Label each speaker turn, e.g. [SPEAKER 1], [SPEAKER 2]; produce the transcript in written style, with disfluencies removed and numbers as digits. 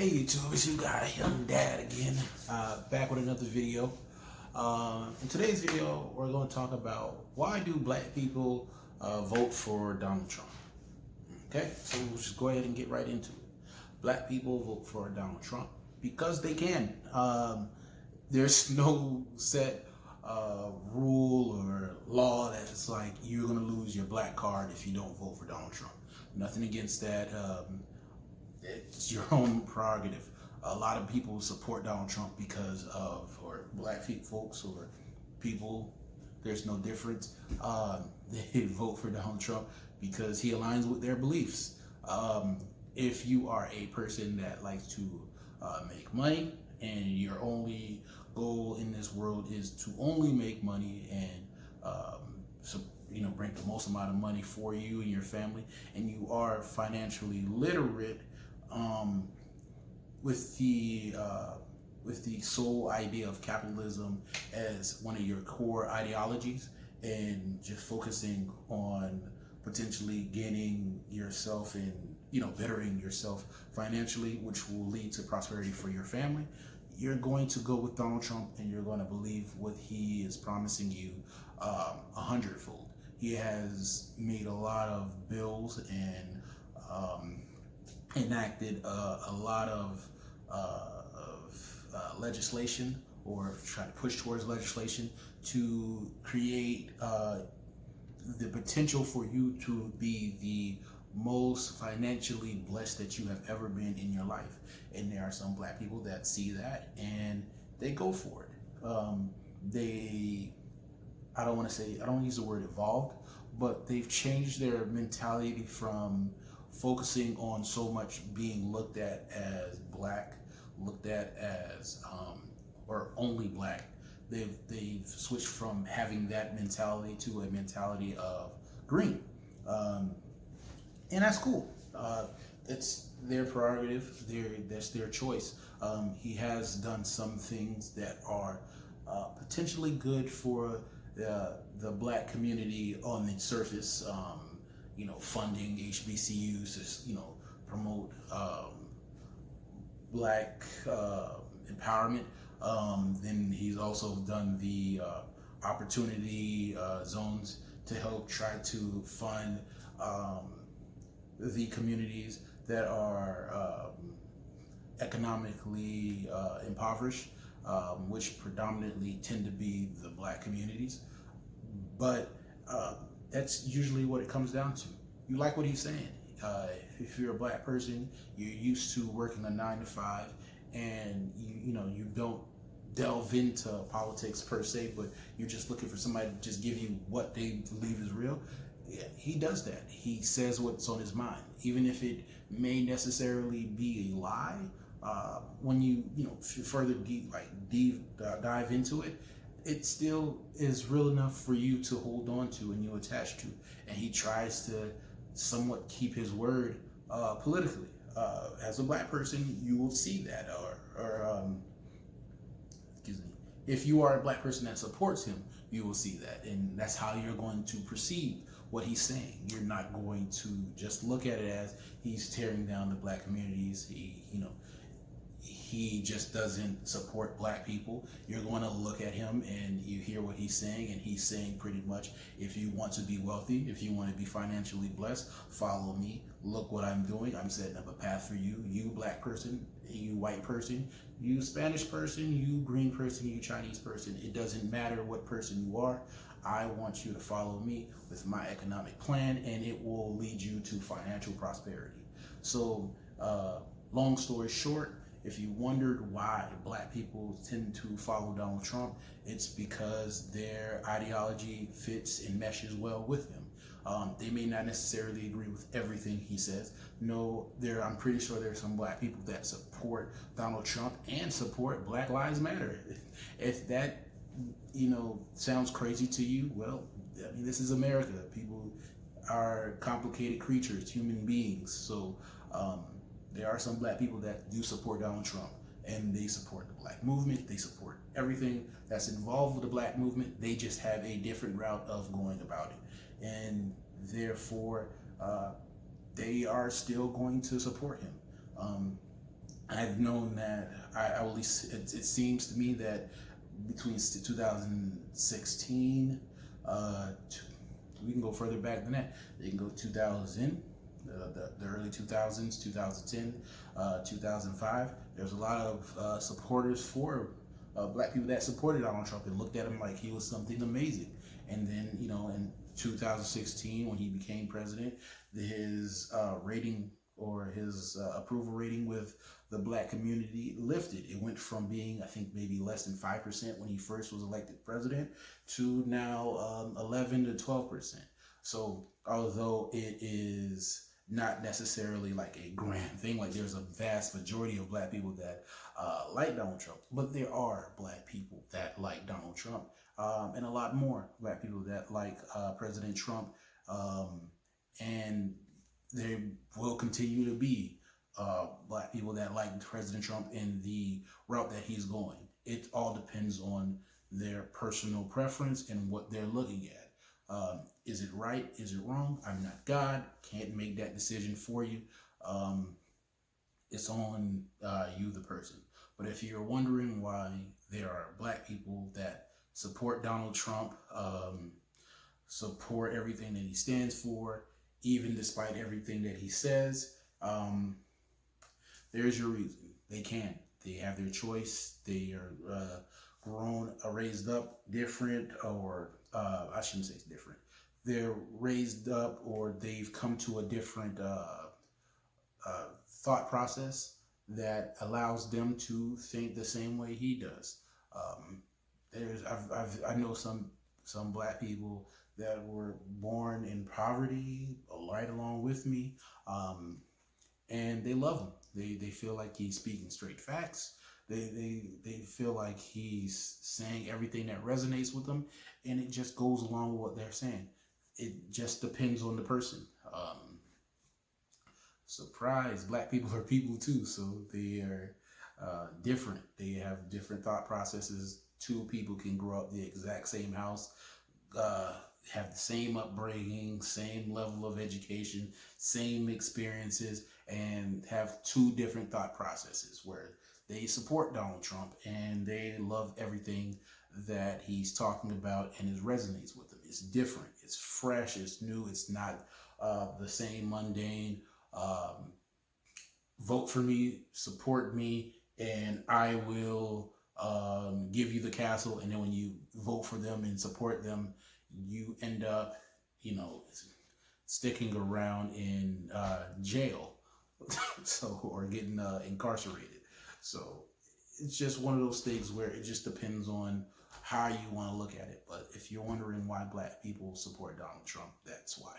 [SPEAKER 1] Hey YouTube, it's you guy, Young Dad again, back with another video. In today's video, we're going to talk about why do black people vote for Donald Trump. Okay, so we'll just go ahead and get right into it. Black people vote for Donald Trump because they can. There's no set rule or law that's like you're going to lose your black card if you don't vote for Donald Trump. Nothing against that. It's your own prerogative. A lot of people support Donald Trump because of, or black folks or people, there's no difference. They vote for Donald Trump because he aligns with their beliefs. If you are a person that likes to make money and your only goal in this world is to only make money and bring the most amount of money for you and your family, and you are financially literate, with the sole idea of capitalism as one of your core ideologies, and just focusing on potentially gaining yourself and bettering yourself financially, which will lead to prosperity for your family, you're going to go with Donald Trump and you're going to believe what he is promising you 100-fold. He has made a lot of bills and enacted a lot of legislation, or try to push towards legislation to create the potential for you to be the most financially blessed that you have ever been in your life. And there are some black people that see that and they go for it. I don't want to use the word evolved, but they've changed their mentality from focusing on so much being looked at as black, looked at as or only black. They've switched from having that mentality to a mentality of green, and that's cool. It's their prerogative. That's their choice. He has done some things that are potentially good for the black community on the surface. Funding HBCUs to promote black empowerment. Then he's also done the opportunity zones to help try to fund the communities that are economically impoverished, which predominantly tend to be the black communities. But that's usually what it comes down to. You like what he's saying. If you're a black person, you're used to working a 9-to-5, and you don't delve into politics per se, but you're just looking for somebody to just give you what they believe is real. Yeah, he does that. He says what's on his mind, even if it may necessarily be a lie. When you further dive into it, it still is real enough for you to hold on to and you attach to. And he tries to somewhat keep his word politically. As a black person, you will see that, if you are a black person that supports him, you will see that, and that's how you're going to perceive what he's saying. You're not going to just look at it as he's tearing down the black communities. He just doesn't support black people. You're going to look at him and you hear what he's saying, and he's saying pretty much, if you want to be wealthy, if you want to be financially blessed, follow me. Look what I'm doing. I'm setting up a path for you. You black person, you white person, you Spanish person, you green person, you Chinese person. It doesn't matter what person you are. I want you to follow me with my economic plan, and it will lead you to financial prosperity. So, long story short, if you wondered why black people tend to follow Donald Trump, it's because their ideology fits and meshes well with him. They may not necessarily agree with everything he says. I'm pretty sure there's some black people that support Donald Trump and support Black Lives Matter. If that sounds crazy to you, well, this is America. People are complicated creatures, human beings. So there are some black people that do support Donald Trump, and they support the black movement. They support everything that's involved with the black movement. They just have a different route of going about it, and therefore they are still going to support him. I've known that I at least it seems to me that between 2016, we can go further back than that. They can go 2000, the early 2000s, 2010, 2005. There's a lot of supporters for black people that supported Donald Trump and looked at him like he was something amazing. And then, in 2016, when he became president, his rating or his approval rating with the black community lifted. It went from being, I think, maybe less than 5% when he first was elected president to now 11 to 12%. So although it is not necessarily like a grand thing, like there's a vast majority of black people that like Donald Trump, but there are black people that like Donald Trump, and a lot more black people that like President Trump, and there will continue to be black people that like President Trump in the route that he's going. It all depends on their personal preference and what they're looking at. Is it right? Is it wrong? I'm not God. Can't make that decision for you. It's on you, the person. But if you're wondering why there are black people that support Donald Trump, support everything that he stands for, even despite everything that he says, there's your reason. They can. They have their choice. They are grown, raised up different, or I shouldn't say it's different. They're raised up, or they've come to a different thought process that allows them to think the same way he does. I know some black people that were born in poverty, right along with me, and they love him. They feel like he's speaking straight facts. They feel like he's saying everything that resonates with them, and it just goes along with what they're saying. It just depends on the person. Surprise, black people are people too, so they are different. They have different thought processes. Two people can grow up the exact same house, have the same upbringing, same level of education, same experiences, and have two different thought processes where they support Donald Trump and they love everything that he's talking about and it resonates with them. It's different, it's fresh, it's new, it's not the same mundane, vote for me, support me, and I will give you the castle. And then when you vote for them and support them, you end up, sticking around in jail, or getting incarcerated. So it's just one of those things where it just depends on how you want to look at it. But if you're wondering why black people support Donald Trump, that's why.